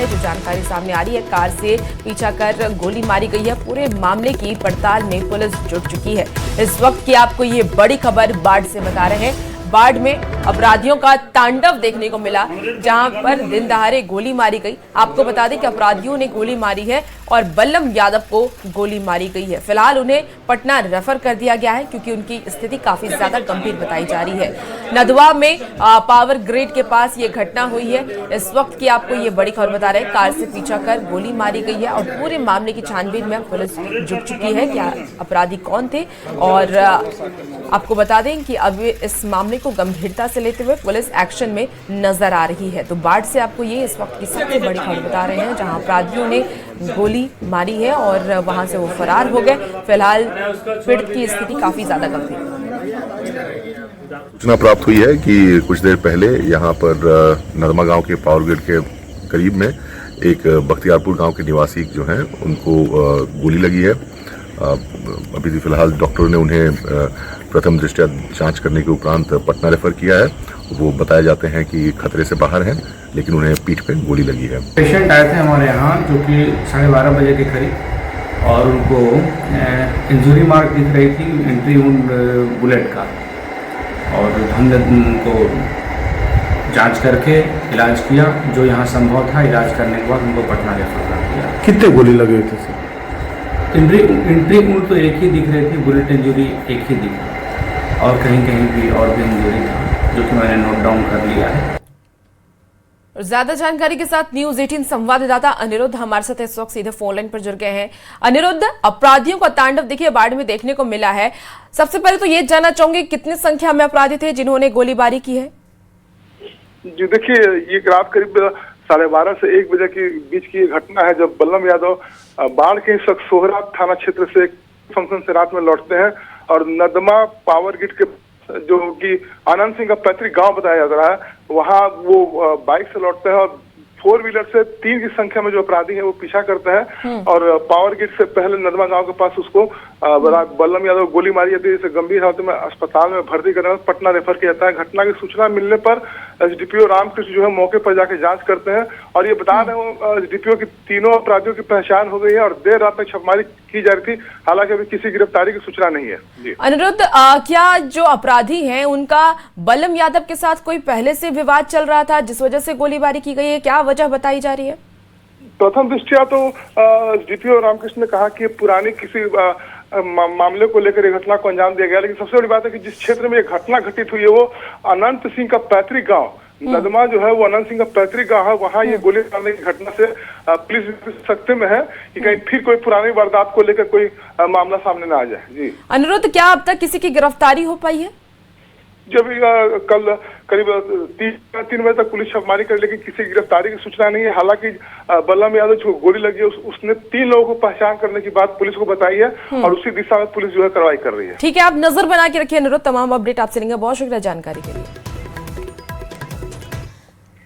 है जो जानकारी सामने आ रही है। कार से पीछा कर गोली मारी गई है। पूरे मामले की पड़ताल में पुलिस जुट चुकी है। इस वक्त की आपको ये बड़ी खबर बाढ़ से बता रहे हैं। बाढ़ में अपराधियों का तांडव देखने को मिला, जहां पर दिन दहाड़े गोली मारी गई। आपको बता दें कि अपराधियों ने गोली मारी है और बल्लम यादव को गोली मारी गई है। फिलहाल उन्हें पटना रेफर कर दिया गया है क्योंकि उनकी स्थिति काफी ज्यादा गंभीर बताई जा रही है। नदवा में पावर ग्रिड के पास ये घटना हुई है। इस वक्त की आपको ये बड़ी खबर बता रहे हैं। कार से पीछा कर गोली मारी गई है और पूरे मामले की छानबीन में पुलिस जुट चुकी है। क्या अपराधी कौन थे, और आपको बता दें कि अब इस मामले को गंभीरता से लेते हुए पुलिस एक्शन में नजर आ रही है। तो बाढ़ से आपको ये इस वक्त की सबसे बड़ी खबर बता रहे हैं, जहां अपराधियों ने गोली मारी है और वहां से वो फरार हो गए। फिलहाल पीड़ित की स्थिति काफी ज्यादा गंभीर है। सूचना प्राप्त हुई है कि कुछ देर पहले यहाँ पर नरमा गांव के पावर ग्रिड के करीब में एक बख्तियारपुर गांव के निवासी जो हैं उनको गोली लगी है। अभी फिलहाल डॉक्टरों ने उन्हें प्रथम दृष्टया जांच करने के उपरांत पटना रेफर किया है। वो बताए जाते हैं कि खतरे से बाहर हैं, लेकिन उन्हें पीठ पे गोली लगी है। पेशेंट आए थे हमारे यहाँ जो कि 12:30 बजे के करीब, और उनको इंजरी मार्क दिख रही थी एंट्री बुलेट का, और हमने उनको जांच करके इलाज किया। जो यहाँ संभव था, इलाज करने के बाद उनको पटना रेफर कर दिया। कितने गोली लगे थे सर? एंट्री वुंड तो एक ही दिख रही थी, बुलेट इंजरी एक ही दिख रही, और कहीं कहीं भी और भी इंजरी था जो कि मैंने नोट डाउन कर लिया है। ज्यादा जानकारी के साथ न्यूज़ 18 संवाददाता अनिरुद्ध हमारे साथ इस वक्त सीधे फोन लाइन पर जुड़ गए हैं। अनिरुद्ध, अपराधियों का तांडव देखिए बाढ़ में देखने को मिला है। सबसे पहले तो ये जानना चाहूंगी कितनी संख्या में अपराधी थे जिन्होंने गोलीबारी की है? जी देखिए, ये रात करीब 12:30 से 1 बजे के बीच की घटना है, जब बल्लम यादव बाढ़ के सोहरा थाना क्षेत्र से फंक्शन से रात में लौटते हैं और नदमा पावर ग्रिड के जो कि आनंद सिंह का पैतृक गांव बताया जा रहा है, वहां वो बाइक से लौटते हैं और 4 व्हीलर से 3 की संख्या में जो अपराधी हैं वो पीछा करते हैं और पावर ग्रिड से पहले नदमा गांव के पास उसको बल्लम यादव गोली मारी जाती है, जिसे गंभीर हालत में अस्पताल में भर्ती करने पटना रेफर किया जाता है। घटना की सूचना मिलने पर एसडीपीओ रामकृष्ण जो है मौके पर जाकर जांच करते हैं और ये बता रहे हैं एसडीपीओ की तीनों अपराधियों की पहचान हो गई है और देर रात तक छापेमारी की जा रही थी। हालांकि अभी किसी गिरफ्तारी की सूचना नहीं है। अनिरुद्ध, क्या जो अपराधी हैं उनका बल्लम यादव के साथ कोई पहले से विवाद चल रहा था जिस वजह से गोलीबारी की गई है? क्या वजह बताई जा रही है? प्रथम दृष्टया तो एसडीपीओ रामकृष्ण ने कहा कि पुरानी किसी मामले को लेकर घटना को अंजाम दिया गया, लेकिन सबसे बड़ी बात है कि जिस क्षेत्र में ये घटना घटित हुई है वो अनंत सिंह का पैतृक गांव नदमा जो है वो अनंत सिंह का पैतृक गांव है। वहां ये गोली मारने की घटना से पुलिस सख्ते में है कि कहीं फिर कोई पुरानी वारदात को लेकर कोई मामला सामने ना आ जाए। जी अनिरुद्ध, क्या अब तक किसी की गिरफ्तारी हो पाई है? जब कल करीब 3 बजे तक पुलिस छापेमारी कर, लेकिन किसी गिरफ्तारी की सूचना नहीं है। हालांकि बल्लम यादव जो गोली लगी है उसने 3 लोगों को पहचान करने की बात पुलिस को बताई है और उसी दिशा में पुलिस जो है कार्रवाई कर रही है। ठीक है, आप नजर बना के रखिए अनिरुद्ध, तमाम अपडेट आपसे लेंगे। बहुत शुक्रिया जानकारी के लिए।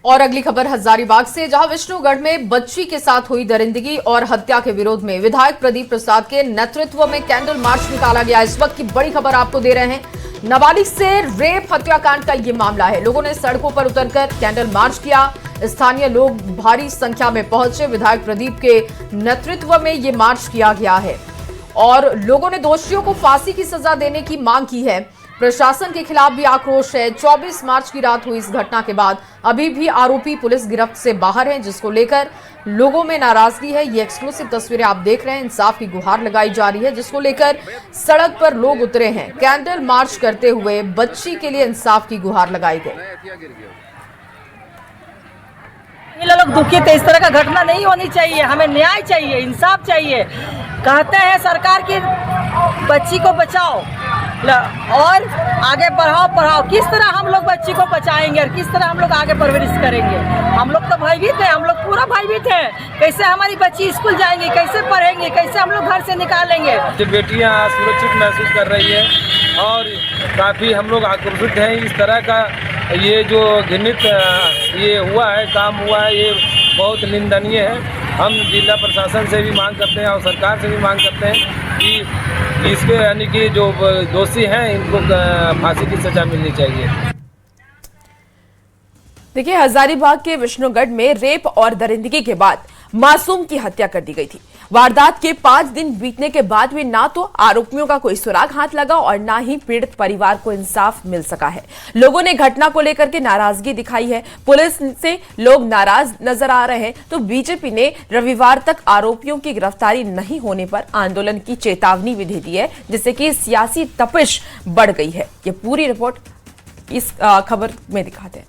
और अगली खबर हजारीबाग से, जहां विष्णुगढ़ में बच्ची के साथ हुई दरिंदगी और हत्या के विरोध में विधायक प्रदीप प्रसाद के नेतृत्व में कैंडल मार्च निकाला गया। इस वक्त की बड़ी खबर आपको दे रहे हैं। नाबालिग से रेप हत्याकांड का ये मामला है। लोगों ने सड़कों पर उतरकर कैंडल मार्च किया। स्थानीय लोग भारी संख्या में पहुंचे। विधायक प्रदीप के नेतृत्व में ये मार्च किया गया है और लोगों ने दोषियों को फांसी की सजा देने की मांग की है। प्रशासन के खिलाफ भी आक्रोश है। 24 मार्च की रात हुई इस घटना के बाद अभी भी आरोपी पुलिस गिरफ्त से बाहर हैं, जिसको लेकर लोगों में नाराजगी है। ये एक्सक्लूसिव तस्वीरें आप देख रहे हैं। इंसाफ की गुहार लगाई जा रही है, जिसको लेकर सड़क पर लोग उतरे हैं। कैंडल मार्च करते हुए बच्ची के लिए इंसाफ की गुहार लगाई गई। ये लोग दुखित है, इस तरह का घटना नहीं होनी चाहिए। हमें न्याय चाहिए, इंसाफ चाहिए। कहते हैं सरकार की बच्ची को बचाओ और आगे पढ़ाओ। किस तरह हम लोग बच्ची को बचाएंगे और किस तरह हम लोग आगे परवरिश करेंगे? हम लोग तो भयभीत हैं, हम लोग पूरा भयभीत हैं। कैसे हमारी बच्ची स्कूल जाएंगी, कैसे पढ़ेंगे, कैसे हम लोग घर से निकालेंगे? बेटियां सुरक्षित महसूस कर रही है और काफ़ी हम लोग आक्रोशित हैं। इस तरह का ये जो घृणित ये हुआ है, काम हुआ है, ये बहुत निंदनीय है। हम जिला प्रशासन से भी मांग करते हैं और सरकार से भी मांग करते हैं कि इसके यानी कि जो दोषी हैं इनको फांसी की सजा मिलनी चाहिए। देखिए, हजारीबाग के विष्णुगढ़ में रेप और दरिंदगी के बाद मासूम की हत्या कर दी गई थी। वारदात के 5 दिन बीतने के बाद भी ना तो आरोपियों का कोई सुराग हाथ लगा और ना ही पीड़ित परिवार को इंसाफ मिल सका है। लोगों ने घटना को लेकर के नाराजगी दिखाई है। पुलिस से लोग नाराज नजर आ रहे हैं, तो बीजेपी ने रविवार तक आरोपियों की गिरफ्तारी नहीं होने पर आंदोलन की चेतावनी भी दे दी है, जिससे कि सियासी तपिश बढ़ गई है। ये पूरी रिपोर्ट इस खबर में दिखाते हैं।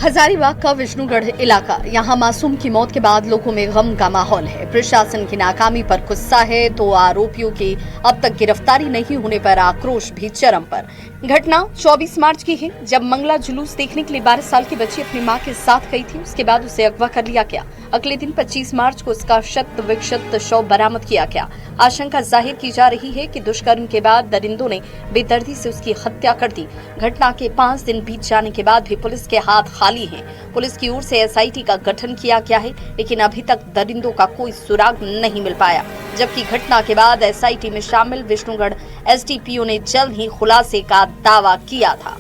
हजारीबाग का विष्णुगढ़ इलाका, यहाँ मासूम की मौत के बाद लोगों में गम का माहौल है। प्रशासन की नाकामी पर गुस्सा है तो आरोपियों की अब तक गिरफ्तारी नहीं होने पर आक्रोश भी चरम पर। घटना 24 मार्च की है, जब मंगला जुलूस देखने के लिए 12 साल की बच्ची अपनी मां के साथ गई थी। उसके बाद उसे अगवा कर लिया गया। अगले दिन 25 मार्च को उसका शत विक्षत शव बरामद किया गया। आशंका जाहिर की जा रही है कि दुष्कर्म के बाद दरिंदों ने बेदर्दी से उसकी हत्या कर दी। घटना के 5 दिन बीत जाने के बाद भी पुलिस के हाथ खाली हैं। पुलिस की ओर से एसआईटी का गठन किया गया है, लेकिन अभी तक दरिंदों का कोई सुराग नहीं मिल पाया। जबकि घटना के बाद एसआईटी में शामिल विष्णुगढ़ एसडीपीओ ने जल्द ही खुलासे का दावा किया था।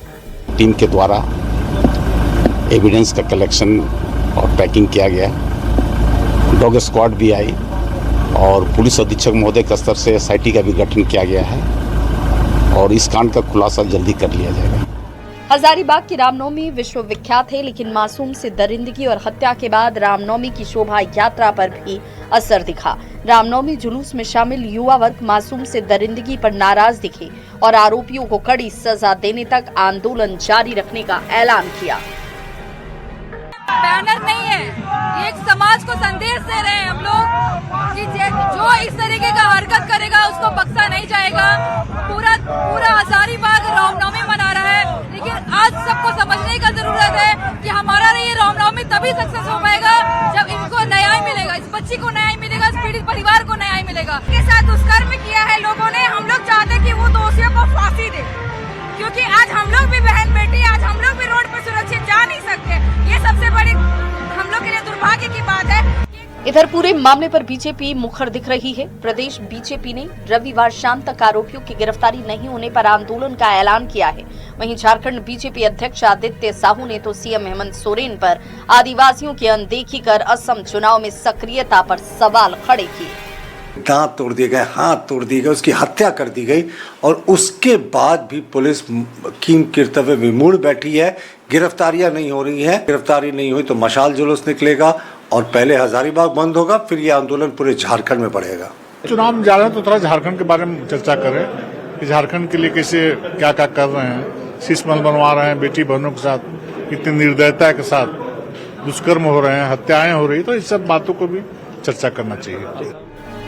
टीम के द्वारा एविडेंस का कलेक्शन और पैकिंग किया गया, डॉग स्क्वाड भी आई और पुलिस अधीक्षक महोदय के स्तर से एसआईटी का भी गठन किया गया है और इस कांड का खुलासा जल्दी कर लिया जाएगा। हजारीबाग की रामनवमी विश्वविख्यात है, लेकिन मासूम से दरिंदगी और हत्या के बाद रामनवमी की शोभा यात्रा पर भी असर दिखा। रामनवमी जुलूस में शामिल युवा वर्ग मासूम से दरिंदगी पर नाराज दिखे और आरोपियों को कड़ी सजा देने तक आंदोलन जारी रखने का ऐलान किया। बैनर नहीं है, ये एक समाज को संदेश दे रहे हैं हम लोग कि जो इस तरीके का हरकत करेगा उसको बख्शा नहीं जाएगा। पूरा हजारीबाग रामनवमी मना रहा है, लेकिन आज सबको समझने का जरूरत है कि हमारा ये रामनवमी तभी सक्सेस हो पाएगा जब इनको न्याय मिलेगा, इस बच्ची को न्याय मिलेगा, इस पीड़ित परिवार को न्याय मिलेगा। के साथ दुष्कर्म किया है लोगों ने, हम लोग चाहते कि वो दोषियों को फांसी दे, क्योंकि आज हम लोग भी बहन बेटी, आज हम लोग भी रोड पर सुरक्षित जा नहीं सकते। ये सबसे बड़ी हम लोग के लिए दुर्भाग्य की बात है। इधर पूरे मामले पर बीजेपी मुखर दिख रही है। प्रदेश बीजेपी ने रविवार शाम तक आरोपियों की गिरफ्तारी नहीं होने पर आंदोलन का ऐलान किया है। वहीं झारखंड बीजेपी अध्यक्ष आदित्य साहू ने तो सीएम हेमंत सोरेन पर आदिवासियों की अनदेखी कर असम चुनाव में सक्रियता पर सवाल खड़े किए। दांत तोड़ दिए गए, हाथ तोड़ दिए गए, उसकी हत्या कर दी गई और उसके बाद भी पुलिस कीम कर्तव्य विमूढ़ बैठी है। गिरफ्तारियां नहीं हो रही हैं। गिरफ्तारी नहीं हुई तो मशाल जुलूस निकलेगा और पहले हजारीबाग बंद होगा, फिर ये आंदोलन पूरे झारखंड में बढ़ेगा। चुनाव में जा रहे हैं तो थोड़ा झारखंड के बारे में चर्चा करें कि झारखंड के लिए कैसे क्या क्या कर रहे हैं। शीश महल बनवा रहे हैं बेटी बहनों के साथ, कितनी निर्दयता के साथ दुष्कर्म हो रहे हैं, हत्याएं हो रही, तो इस सब बातों को भी चर्चा करना चाहिए।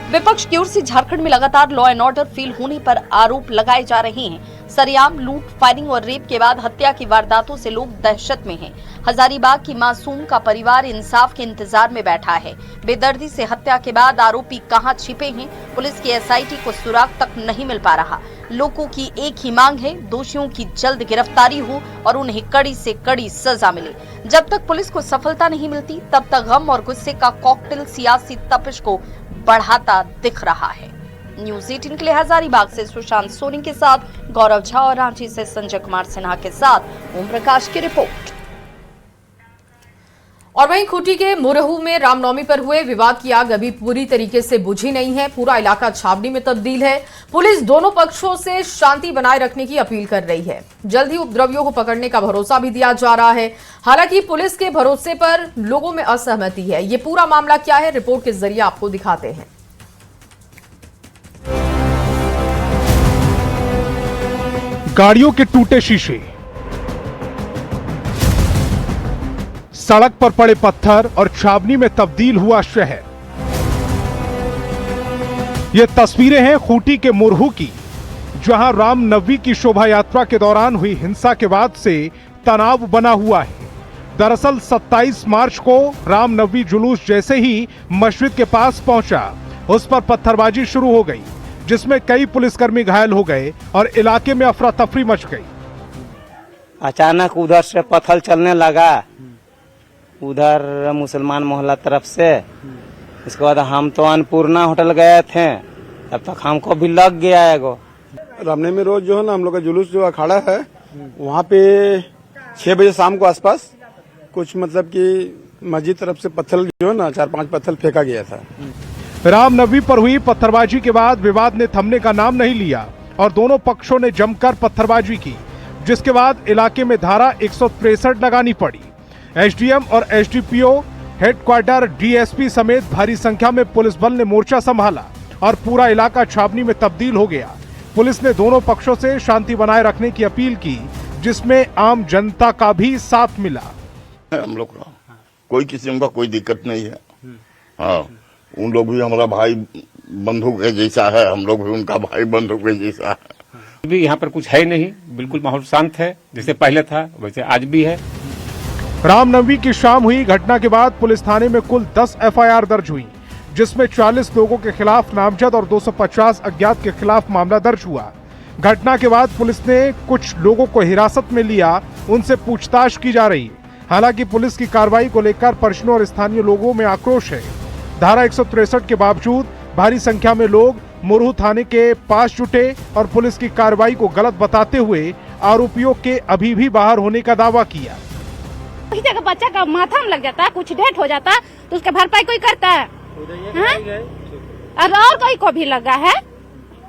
विपक्ष की ओर से झारखंड में लगातार लॉ एंड ऑर्डर फेल होने पर आरोप लगाए जा रहे हैं। सरेआम लूट, फायरिंग और रेप के बाद हत्या की वारदातों से लोग दहशत में हैं। हजारीबाग की मासूम का परिवार इंसाफ के इंतजार में बैठा है। बेदर्दी से हत्या के बाद आरोपी कहां छिपे हैं, पुलिस की एसआईटी को सुराग तक नहीं मिल पा रहा। लोगों की एक ही मांग है, दोषियों की जल्द गिरफ्तारी हो और उन्हें कड़ी से कड़ी सजा मिले। जब तक पुलिस को सफलता नहीं मिलती, तब तक गम और गुस्से का कॉकटेल सियासी तपिश को बढ़ाता दिख रहा है। न्यूज़ 18 के लिए हजारीबाग से सुशांत सोनी के साथ गौरव झा और रांची से संजय कुमार सिन्हा के साथ ओम प्रकाश की रिपोर्ट। और वहीं खूंटी के मुरहू में रामनवमी पर हुए विवाद की आग अभी पूरी तरीके से बुझी नहीं है। पूरा इलाका छावनी में तब्दील है। पुलिस दोनों पक्षों से शांति बनाए रखने की अपील कर रही है। जल्द ही उपद्रवियों को पकड़ने का भरोसा भी दिया जा रहा है। हालांकि पुलिस के भरोसे पर लोगों में असहमति है। ये पूरा मामला क्या है, रिपोर्ट के जरिए आपको दिखाते हैं। गाड़ियों के टूटे शीशे, सड़क पर पड़े पत्थर और छावनी में तब्दील हुआ शहर। ये तस्वीरें हैं खूंटी के मुरहू की, जहां रामनवमी की शोभा यात्रा के दौरान हुई हिंसा के बाद से तनाव बना हुआ है। दरअसल 27 मार्च को रामनवमी जुलूस जैसे ही मस्जिद के पास पहुंचा, उस पर पत्थरबाजी शुरू हो गई, जिसमें कई पुलिसकर्मी घायल हो गए और इलाके में अफरा तफरी मच गई। अचानक उधर से पत्थर चलने लगा, उधर मुसलमान मोहल्ला तरफ से। इसके बाद हम तो अन्नपूर्णा होटल गए थे, तब तक हमको भी लग गया एगो। रामनवमी रोज जो है ना, हम लोग का जुलूस जो अखाड़ा है वहाँ पे 6 बजे शाम को आसपास कुछ मतलब कि मस्जिद तरफ से पत्थर जो है ना 4-5 पत्थर फेंका गया था। रामनवमी पर हुई पत्थरबाजी के बाद विवाद ने थमने का नाम नहीं लिया और दोनों पक्षों ने जमकर पत्थरबाजी की, जिसके बाद इलाके में धारा 163 लगानी पड़ी। एसडीएम और एसडीपीओ, हेडक्वार्टर, डीएसपी समेत भारी संख्या में पुलिस बल ने मोर्चा संभाला और पूरा इलाका छावनी में तब्दील हो गया। पुलिस ने दोनों पक्षों से शांति बनाए रखने की अपील की, जिसमें आम जनता का भी साथ मिला। हम लोग का कोई किस्म का कोई दिक्कत नहीं है। हाँ, उन लोग भी हमारा भाई बंधु के जैसा है, हम लोग भी उनका भाई बंधु के जैसा है। भी यहाँ पर कुछ है नहीं, बिल्कुल माहौल शांत है, जैसे पहले था वैसे आज भी है। रामनवमी की शाम हुई घटना के बाद पुलिस थाने में कुल 10 एफआईआर दर्ज हुई, जिसमें 40 लोगों के खिलाफ नामजद और 250 अज्ञात के खिलाफ मामला दर्ज हुआ। घटना के बाद पुलिस ने कुछ लोगों को हिरासत में लिया, उनसे पूछताछ की जा रही है। हालांकि पुलिस की कार्रवाई को लेकर परिजनों और स्थानीय लोगों में आक्रोश है। धारा 163 के बावजूद भारी संख्या में लोग मुरहू थाने के पास जुटे और पुलिस की कार्रवाई को गलत बताते हुए आरोपियों के अभी भी बाहर होने का दावा किया। किसी जगह बच्चा का माथा में लग जाता है, कुछ डेथ हो जाता तो उसका भरपाई कोई करता है, और कोई को भी लगा है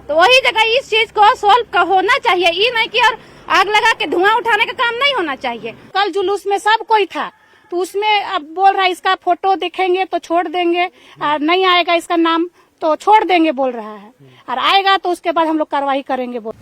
तो वही जगह इस चीज को सोल्व का होना चाहिए। ये नहीं कि और आग लगा के धुआं उठाने का काम नहीं होना चाहिए। कल जुलूस में सब कोई था तो उसमें अब बोल रहा है इसका फोटो देखेंगे तो छोड़ देंगे, और नहीं आएगा इसका नाम तो छोड़ देंगे बोल रहा है, और आएगा तो उसके बाद हम लोग कार्रवाई करेंगे बोल।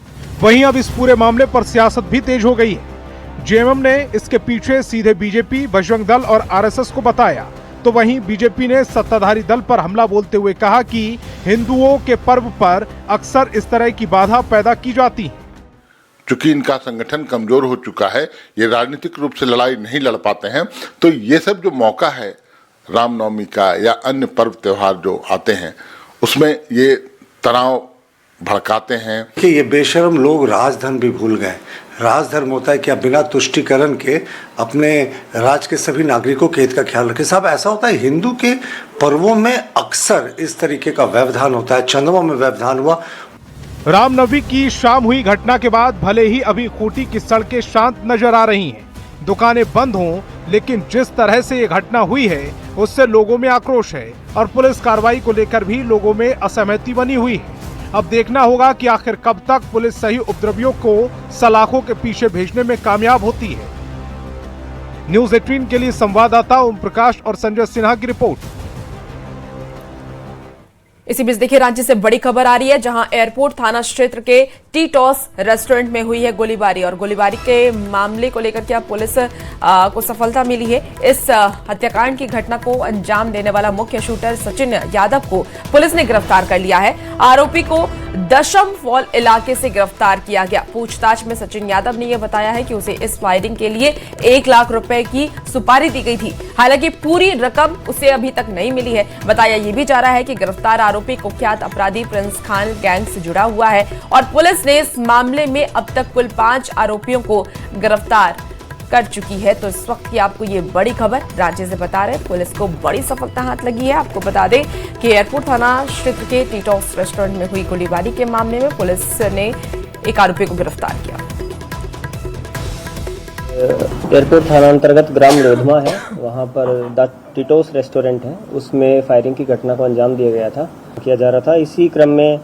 वहीं अब इस पूरे मामले पर सियासत भी तेज हो गई है। जेएमएम ने इसके पीछे सीधे बीजेपी, बजरंग दल और आरएसएस को बताया, तो वहीं बीजेपी ने सत्ताधारी दल पर हमला बोलते हुए कहा कि हिंदुओं के पर्व पर अक्सर इस तरह की बाधा पैदा की जाती है। चूंकि इनका संगठन कमजोर हो चुका है, ये राजनीतिक रूप से लड़ाई नहीं लड़ पाते हैं, तो ये सब जो मौका है रामनवमी का या अन्य पर्व त्योहार जो आते हैं उसमें ये तनाव भड़काते हैं कि ये बेशर्म लोग राजधर्म भी भूल गए। राजधर्म होता है कि आप बिना तुष्टिकरण के अपने राज्य के सभी नागरिकों के हित का ख्याल रखें। साहब, ऐसा होता है हिंदू के पर्वों में अक्सर इस तरीके का व्यवधान होता है। चंद्रमा में व्यवधान हुआ। रामनवमी की शाम हुई घटना के बाद भले ही अभी खूंटी की सड़कें शांत नजर आ रही हैं, दुकानें बंद हों, लेकिन जिस तरह से ये घटना हुई है उससे लोगों में आक्रोश है और पुलिस कार्रवाई को लेकर भी लोगों में असहमति बनी हुई है। अब देखना होगा कि आखिर कब तक पुलिस सही उपद्रवियों को सलाखों के पीछे भेजने में कामयाब होती है। न्यूज़ 18 के लिए संवाददाता ओम प्रकाश और संजय सिन्हा की रिपोर्ट। इसी बीच देखिए रांची से बड़ी खबर आ रही है, जहां एयरपोर्ट थाना क्षेत्र के टी-टॉस रेस्टोरेंट में हुई है गोलीबारी और गोलीबारी के मामले को लेकर क्या पुलिस को सफलता मिली है। इस हत्याकांड की घटना को अंजाम देने वाला मुख्य शूटर सचिन यादव को पुलिस ने गिरफ्तार कर लिया है। आरोपी को दशम फॉल इलाके से गिरफ्तार किया गया। पूछताछ में सचिन यादव ने यह बताया है कि उसे इस फायरिंग के लिए 1 लाख रुपए की सुपारी दी गई थी। हालांकि पूरी रकम उसे अभी तक नहीं मिली है। बताया यह भी जा रहा है कि गिरफ्तार आरोपी कुख्यात अपराधी प्रिंस खान गैंग से जुड़ा हुआ है और पुलिस ने इस मामले में अब तक कुल 5 आरोपियों को गिरफ्तार कर चुकी है। तो इस वक्त की आपको ये बड़ी खबर रांची से बता रहे, पुलिस को बड़ी सफलता हाथ लगी है। आपको बता दें कि एयरपोर्ट थाना क्षेत्र के टी-टॉस रेस्टोरेंट में हुई गोलीबारी के मामले में पुलिस ने एक आरोपी को गिरफ्तार किया। एयरपोर्ट थाना अंतर्गत ग्राम लोधमा है, वहाँ पर द टी-टॉस रेस्टोरेंट है, उसमें फायरिंग की घटना को अंजाम दिया गया था, किया जा रहा था। इसी क्रम में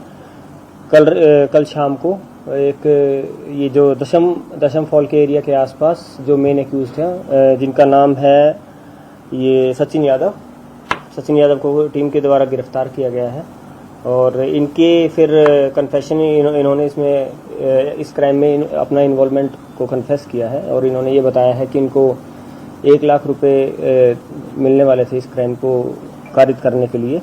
कल शाम को एक ये जो दशम फॉल के एरिया के आसपास जो मेन एक्यूज्ड हैं, जिनका नाम है ये सचिन यादव को टीम के द्वारा गिरफ्तार किया गया है और इनके फिर कन्फेशन इन्होंने इसमें इस क्राइम में अपना इन्वॉल्वमेंट को कन्फेस किया है और इन्होंने ये बताया है कि इनको 1 लाख रुपए मिलने वाले थे इस क्राइम को कारित करने के लिए।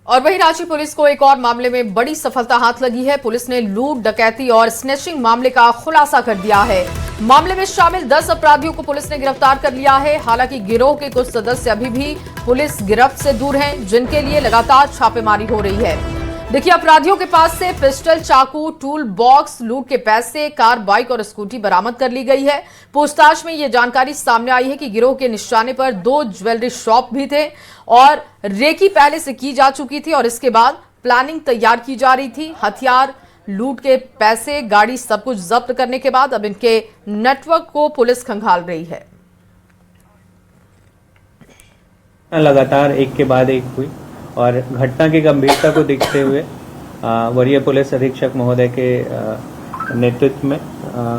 और वहीं रांची पुलिस को एक और मामले में बड़ी सफलता हाथ लगी है। पुलिस ने लूट, डकैती और स्नैचिंग मामले का खुलासा कर दिया है। मामले में शामिल 10 अपराधियों को पुलिस ने गिरफ्तार कर लिया है। हालांकि गिरोह के कुछ सदस्य अभी भी पुलिस गिरफ्त से दूर हैं, जिनके लिए लगातार छापेमारी हो रही है। देखिए, अपराधियों के पास से पिस्टल, चाकू, टूल बॉक्स, लूट के पैसे, कार, बाइक और स्कूटी बरामद कर ली गई है। पूछताछ में यह जानकारी सामने आई है कि गिरोह के निशाने पर 2 ज्वेलरी शॉप भी थे और रेकी पहले से की जा चुकी थी और इसके बाद प्लानिंग तैयार की जा रही थी। हथियार लूट के पैसे, गाड़ी, सब कुछ जब्त करने के बाद अब इनके नेटवर्क को पुलिस खंगाल रही है। लगातार एक के बाद एक हुई और घटना की गंभीरता को देखते हुए वरीय पुलिस अधीक्षक महोदय के नेतृत्व में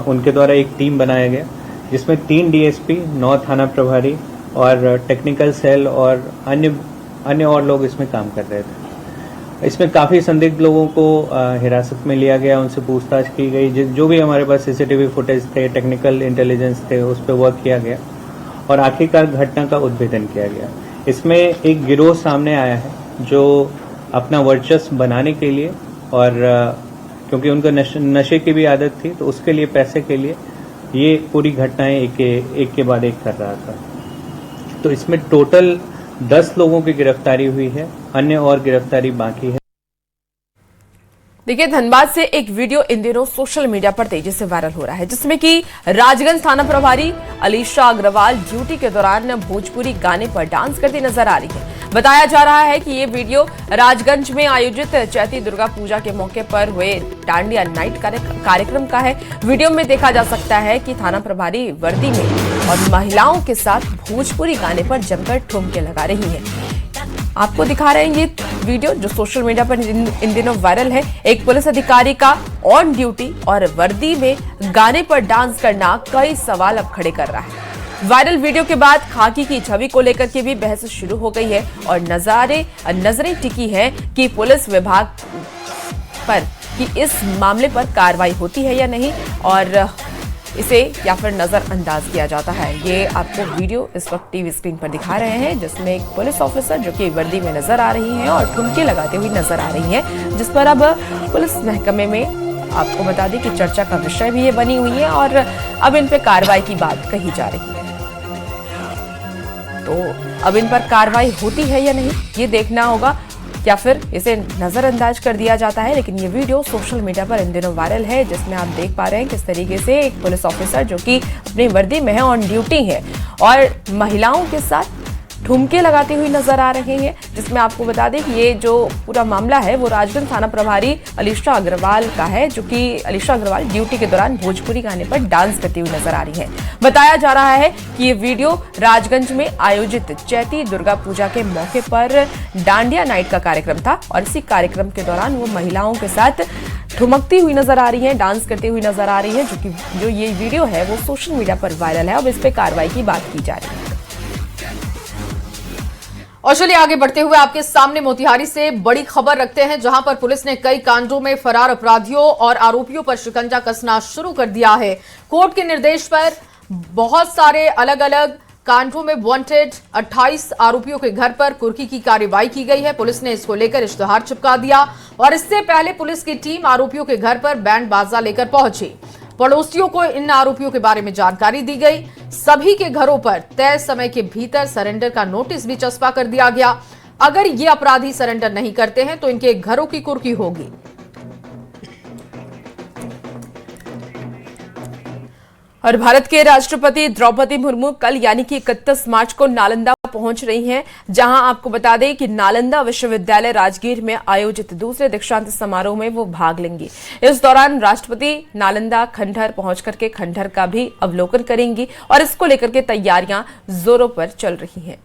उनके द्वारा एक टीम बनाया गया, जिसमें 3 डीएसपी, 9 थाना प्रभारी और टेक्निकल सेल और अन्य और लोग इसमें काम कर रहे थे। इसमें काफ़ी संदिग्ध लोगों को हिरासत में लिया गया, उनसे पूछताछ की गई। जो भी हमारे पास सीसीटीवी फुटेज थे, टेक्निकल इंटेलिजेंस थे, उस पर वर्क किया गया और आखिरकार घटना का उद्भेदन किया गया। इसमें एक गिरोह सामने आया है जो अपना वर्चस्व बनाने के लिए और क्योंकि उनको नशे की भी आदत थी, तो उसके लिए, पैसे के लिए ये पूरी घटनाएं एक के बाद एक कर रहा था। तो इसमें टोटल 10 लोगों की गिरफ्तारी हुई है, अन्य और गिरफ्तारी बाकी है। देखिए, धनबाद से एक वीडियो इन दिनों सोशल मीडिया पर तेजी से वायरल हो रहा है, जिसमें कि राजगंज थाना प्रभारी अलीशा अग्रवाल ड्यूटी के दौरान भोजपुरी गाने पर डांस करती नजर आ रही है। बताया जा रहा है कि ये वीडियो राजगंज में आयोजित चैती दुर्गा पूजा के मौके पर हुए डांडिया नाइट कार्यक्रम का है। वीडियो में देखा जा सकता है कि थाना प्रभारी वर्दी में और महिलाओं के साथ भोजपुरी गाने पर जमकर ठुमके लगा रही है। आपको दिखा रहे हैं ये वीडियो जो सोशल मीडिया पर इन दिनों वायरल है। एक पुलिस अधिकारी का ऑन ड्यूटी और वर्दी में गाने पर डांस करना कई सवाल अब खड़े कर रहा है। वायरल वीडियो के बाद खाकी की छवि को लेकर के भी बहस शुरू हो गई है और नजरें टिकी है कि पुलिस विभाग पर कि इस मामले पर कार्रवाई होती है या नहीं और इसे या फिर नजरअंदाज किया जाता है। ये आपको वीडियो इस वक्त टीवी स्क्रीन पर दिखा रहे हैं, जिसमें एक पुलिस ऑफिसर जो कि वर्दी में नजर आ रही है और ठुमके लगाते हुए नजर आ रही है, जिस पर अब पुलिस महकमे में आपको बता दें कि चर्चा का विषय भी ये बनी हुई है और अब इन पे कार्रवाई की बात कही जा रही है। तो अब इन पर कार्रवाई होती है या नहीं ये देखना होगा या फिर इसे नजरअंदाज कर दिया जाता है। लेकिन ये वीडियो सोशल मीडिया पर इन दिनों वायरल है, जिसमें आप देख पा रहे हैं किस तरीके से एक पुलिस ऑफिसर जो कि अपनी वर्दी में है, ऑन ड्यूटी है और महिलाओं के साथ ठुमके लगाती हुई नजर आ रहे हैं। जिसमें आपको बता दें कि ये जो पूरा मामला है वो राजगंज थाना प्रभारी अलीशा अग्रवाल का है, जो कि अलीशा अग्रवाल ड्यूटी के दौरान भोजपुरी गाने पर डांस करती हुई नजर आ रही है। बताया जा रहा है कि ये वीडियो राजगंज में आयोजित चैती दुर्गा पूजा के मौके पर डांडिया नाइट का कार्यक्रम था और इसी कार्यक्रम के दौरान वो महिलाओं के साथ ठुमकती हुई नजर आ रही है, डांस करती हुई नजर आ रही है, जो ये वीडियो है वो सोशल मीडिया पर वायरल है। अब इस पे कार्रवाई की बात की जा रही है। और चलिए आगे बढ़ते हुए आपके सामने मोतिहारी से बड़ी खबर रखते हैं, जहां पर पुलिस ने कई कांडों में फरार अपराधियों और आरोपियों पर शिकंजा कसना शुरू कर दिया है। कोर्ट के निर्देश पर बहुत सारे अलग अलग कांडों में वांटेड 28 आरोपियों के घर पर कुर्की की कार्रवाई की गई है। पुलिस ने इसको लेकर इश्तेहार चिपका दिया और इससे पहले पुलिस की टीम आरोपियों के घर पर बैंड बाजा लेकर पहुंची। पड़ोसियों को इन आरोपियों के बारे में जानकारी दी गई। सभी के घरों पर तय समय के भीतर सरेंडर का नोटिस भी चस्पा कर दिया गया। अगर ये अपराधी सरेंडर नहीं करते हैं तो इनके घरों की कुर्की होगी। और भारत के राष्ट्रपति द्रौपदी मुर्मू कल यानी कि 31 मार्च को नालंदा पहुंच रही हैं, जहां आपको बता दें कि नालंदा विश्वविद्यालय राजगीर में आयोजित दूसरे दीक्षांत समारोह में वो भाग लेंगी। इस दौरान राष्ट्रपति नालंदा खंडहर पहुंच करके खंडहर का भी अवलोकन करेंगी और इसको लेकर के तैयारियां जोरों पर चल रही हैं।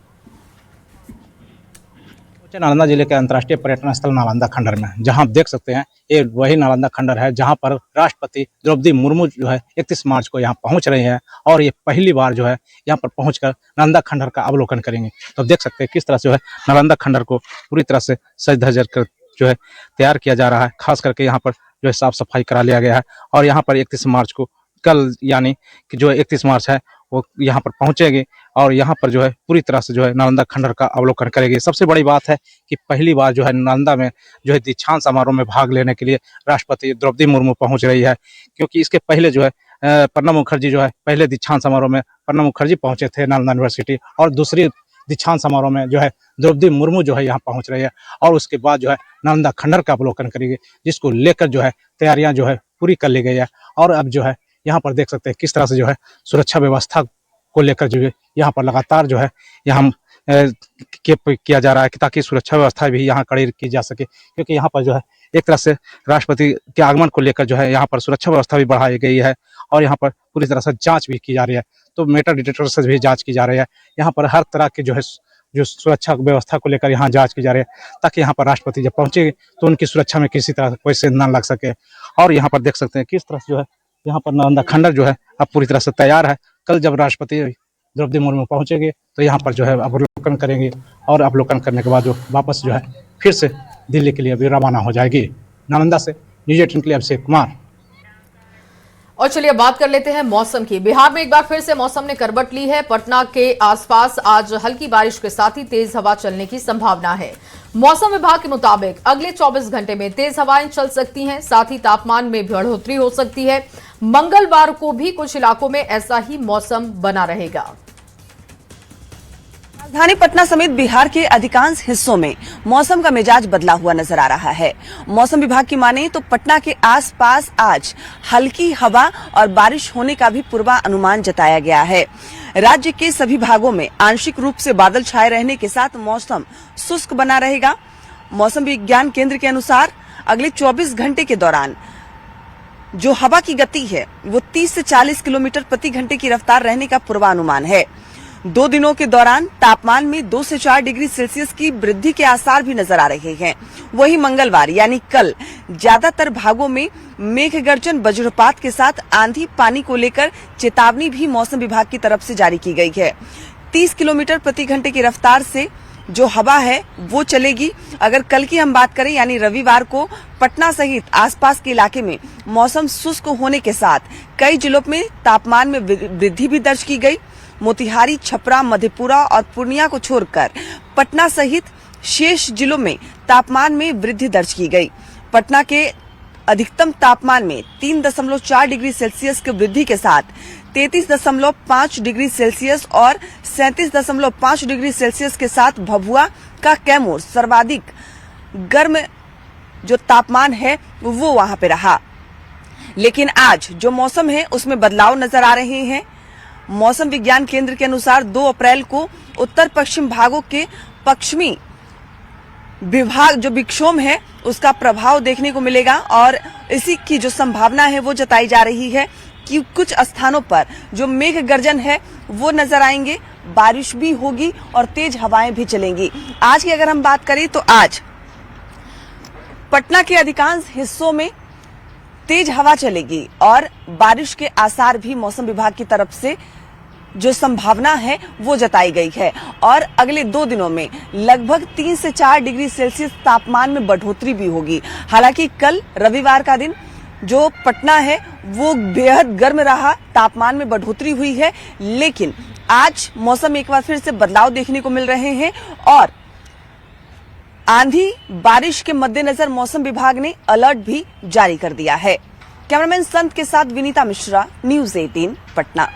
नालंदा जिले के अंतर्राष्ट्रीय पर्यटन स्थल नालंदा खंडहर में, जहां आप देख सकते हैं ये वही नालंदा खंडहर है जहां पर राष्ट्रपति द्रौपदी मुर्मू जो है 31 मार्च को यहां पहुंच रहे हैं और ये पहली बार जो है यहां पर पहुंचकर नालंदा खंडहर का अवलोकन करेंगे। तो आप देख सकते हैं किस तरह से जो है नालंदा खंडहर को पूरी तरह से सज धज कर जो है तैयार किया जा रहा है। खास करके यहाँ पर जो है साफ सफाई करा लिया गया है और यहाँ पर 31 मार्च को कल यानी कि जो 31 मार्च है वो यहाँ पर पहुंचेंगे और यहाँ पर जो है पूरी तरह से जो है नालंदा खंडहर का अवलोकन करेंगे। सबसे बड़ी बात है कि पहली बार जो है नालंदा में जो है दीक्षांत समारोह में भाग लेने के लिए राष्ट्रपति द्रौपदी मुर्मू पहुंच रही है, क्योंकि इसके पहले जो है प्रणब मुखर्जी जो है पहले दीक्षांत समारोह में प्रणब मुखर्जी पहुंचे थे नालंदा यूनिवर्सिटी और दूसरी दीक्षांत समारोह में जो है द्रौपदी मुर्मू जो है यहाँ पहुंच रही है और उसके बाद जो है नालंदा खंडहर का अवलोकन करेंगे, जिसको लेकर जो है तैयारियां जो है पूरी कर ली गई है। और अब जो है यहाँ पर देख सकते हैं किस तरह से जो है सुरक्षा व्यवस्था को लेकर जो है यहाँ पर लगातार जो है यहाँ किया जा रहा है ताकि सुरक्षा व्यवस्था भी यहाँ कड़ी की जा सके, क्योंकि यहाँ पर जो है एक तरह से राष्ट्रपति के आगमन को लेकर जो है यहाँ पर सुरक्षा व्यवस्था भी बढ़ाई गई है और यहाँ पर पूरी तरह से जांच भी की जा रही है। तो मेटल डिटेक्टर से भी जांच की जा रही है। यहाँ पर हर तरह के जो है जो सुरक्षा व्यवस्था को लेकर यहाँ जांच की जा रही है ताकि यहाँ पर राष्ट्रपति जब पहुंचे तो उनकी सुरक्षा में किसी तरह कोई सेंध न लग सके। और यहाँ पर देख सकते हैं किस तरह से जो है यहाँ पर नालंदा खंडर जो है अब पूरी तरह से तैयार है। कल जब राष्ट्रपति द्रौपदी मुर्मू पहुंचेंगे तो यहाँ पर जो है अवलोकन करेंगे और अवलोकन करने के बाद जो वापस जो है फिर से दिल्ली के लिए अभी रवाना हो जाएगी। नालंदा से न्यूज़ 18 के लिए अभिषेक कुमार। और चलिए बात कर लेते हैं मौसम की। बिहार में एक बार फिर से मौसम ने करवट ली है। पटना के आसपास आज हल्की बारिश के साथ ही तेज हवा चलने की संभावना है। मौसम विभाग के मुताबिक अगले 24 घंटे में तेज हवाएं चल सकती हैं, साथ ही तापमान में बढ़ोतरी हो सकती है। मंगलवार को भी कुछ इलाकों में ऐसा ही मौसम बना रहेगा। राजधानी पटना समेत बिहार के अधिकांश हिस्सों में मौसम का मिजाज बदला हुआ नजर आ रहा है। मौसम विभाग की माने तो पटना के आसपास आज हल्की हवा और बारिश होने का भी पूर्वानुमान जताया गया है। राज्य के सभी भागों में आंशिक रूप से बादल छाए रहने के साथ मौसम शुष्क बना रहेगा। मौसम विज्ञान केंद्र के अनुसार अगले 24 घंटे के दौरान जो हवा की गति है वो 30 से 40 किलोमीटर प्रति घंटे की रफ्तार रहने का पूर्वानुमान है। 2 दिनों के दौरान तापमान में 2 से 4 डिग्री सेल्सियस की वृद्धि के आसार भी नजर आ रहे हैं। वहीं मंगलवार यानी कल ज्यादातर भागों में मेघ गर्जन वज्रपात के साथ आंधी पानी को लेकर चेतावनी भी मौसम विभाग की तरफ से जारी की गई है। 30 किलोमीटर प्रति घंटे की रफ्तार से जो हवा है वो चलेगी। अगर कल की हम बात करें यानी रविवार को पटना सहित आसपास के इलाके में मौसम शुष्क होने के साथ कई जिलों में तापमान में वृद्धि भी दर्ज की गई। मोतिहारी, छपरा, मधेपुरा और पूर्णिया को छोड़कर पटना सहित शेष जिलों में तापमान में वृद्धि दर्ज की गई। पटना के अधिकतम तापमान में 3.4 डिग्री सेल्सियस की वृद्धि के साथ 33.5 डिग्री सेल्सियस और 37.5 डिग्री सेल्सियस के साथ भभुआ का कैमूर सर्वाधिक गर्म जो तापमान है वो वहां पे रहा। लेकिन आज जो मौसम है उसमें बदलाव नजर आ रहे हैं। मौसम विज्ञान केंद्र के अनुसार 2 अप्रैल को उत्तर पश्चिम भागों के पश्चिमी विभाग जो विक्षोभ है उसका प्रभाव देखने को मिलेगा और इसी की जो संभावना है वो जताई जा रही है कि कुछ स्थानों पर जो मेघ गर्जन है वो नजर आएंगे, बारिश भी होगी और तेज हवाएं भी चलेंगी। आज की अगर हम बात करें तो आज पटना के अधिकांश हिस्सों में तेज हवा चलेगी और बारिश के आसार भी मौसम विभाग की तरफ से जो संभावना है वो जताई गई है और अगले 2 दिनों में लगभग 3 से 4 डिग्री सेल्सियस तापमान में बढ़ोतरी भी होगी। हालांकि कल रविवार का दिन जो पटना है वो बेहद गर्म रहा, तापमान में बढ़ोतरी हुई है, लेकिन आज मौसम एक बार फिर से बदलाव देखने को मिल रहे हैं और आंधी बारिश के मद्देनजर मौसम विभाग ने अलर्ट भी जारी कर दिया है। कैमरामैन संत के साथ विनीता मिश्रा, न्यूज़ 18 पटना।